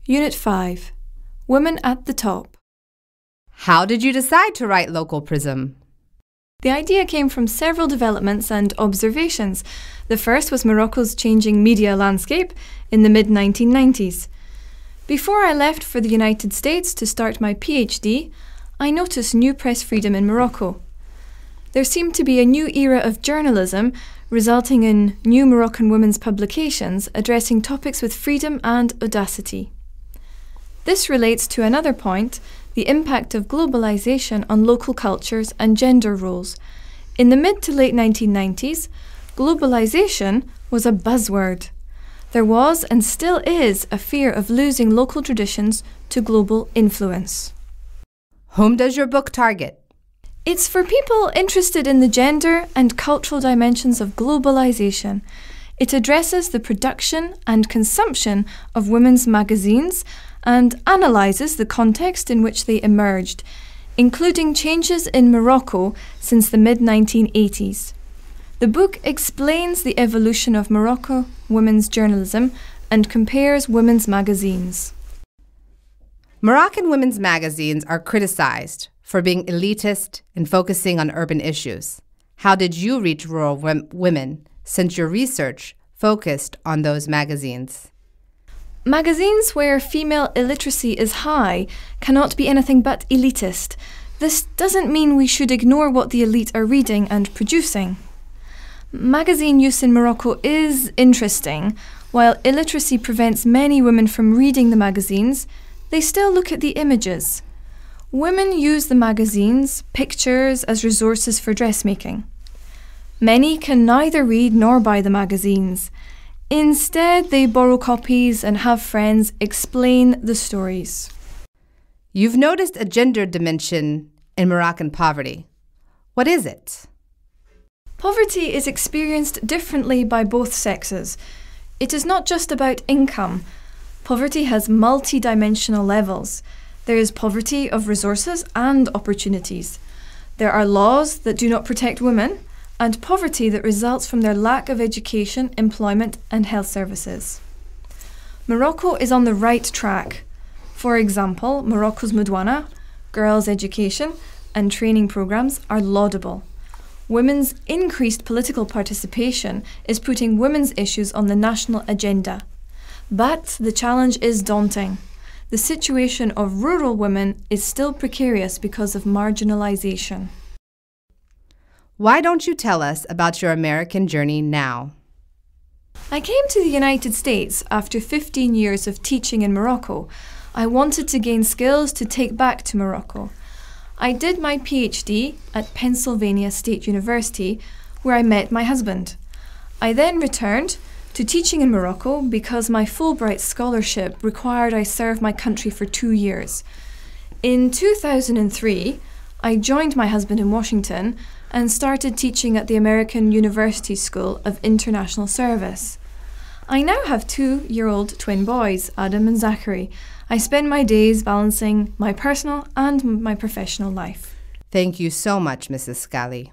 Unit 5. Women at the Top. How did you decide to write Local Prism? The idea came from several developments and observations. The first was Morocco's changing media landscape in the mid-1990s. Before I left for the United States to start my PhD, I noticed new press freedom in Morocco. There seemed to be a new era of journalism, resulting in new Moroccan women's publications addressing topics with freedom and audacity. This relates to another point, the impact of globalization on local cultures and gender roles. In the mid to late 1990s, globalization was a buzzword. There was and still is a fear of losing local traditions to global influence. Whom does your book target? It's for people interested in the gender and cultural dimensions of globalization. It addresses the production and consumption of women's magazines and analyses the context in which they emerged, including changes in Morocco since the mid-1980s. The book explains the evolution of Morocco women's journalism and compares women's magazines. Moroccan women's magazines are criticized for being elitist and focusing on urban issues. How did you reach rural women since your research focused on those magazines? Magazines where female illiteracy is high cannot be anything but elitist. This doesn't mean we should ignore what the elite are reading and producing. Magazine use in Morocco is interesting. While illiteracy prevents many women from reading the magazines, they still look at the images. Women use the magazines, pictures, as resources for dressmaking. Many can neither read nor buy the magazines. Instead, they borrow copies and have friends explain the stories. You've noticed a gender dimension in Moroccan poverty. What is it? Poverty is experienced differently by both sexes. It is not just about income. Poverty has multi-dimensional levels. There is poverty of resources and opportunities. There are laws that do not protect women, and poverty that results from their lack of education, employment, and health services. Morocco is on the right track. For example, Morocco's Moudawana, girls' education, and training programs are laudable. Women's increased political participation is putting women's issues on the national agenda. But the challenge is daunting. The situation of rural women is still precarious because of marginalization. Why don't you tell us about your American journey now? I came to the United States after 15 years of teaching in Morocco. I wanted to gain skills to take back to Morocco. I did my PhD at Pennsylvania State University, where I met my husband. I then returned to teaching in Morocco because my Fulbright scholarship required I serve my country for 2 years. In 2003, I joined my husband in Washington and started teaching at the American University School of International Service. I now have 2-year-old twin boys, Adam and Zachary. I spend my days balancing my personal and my professional life. Thank you so much, Mrs. Scally.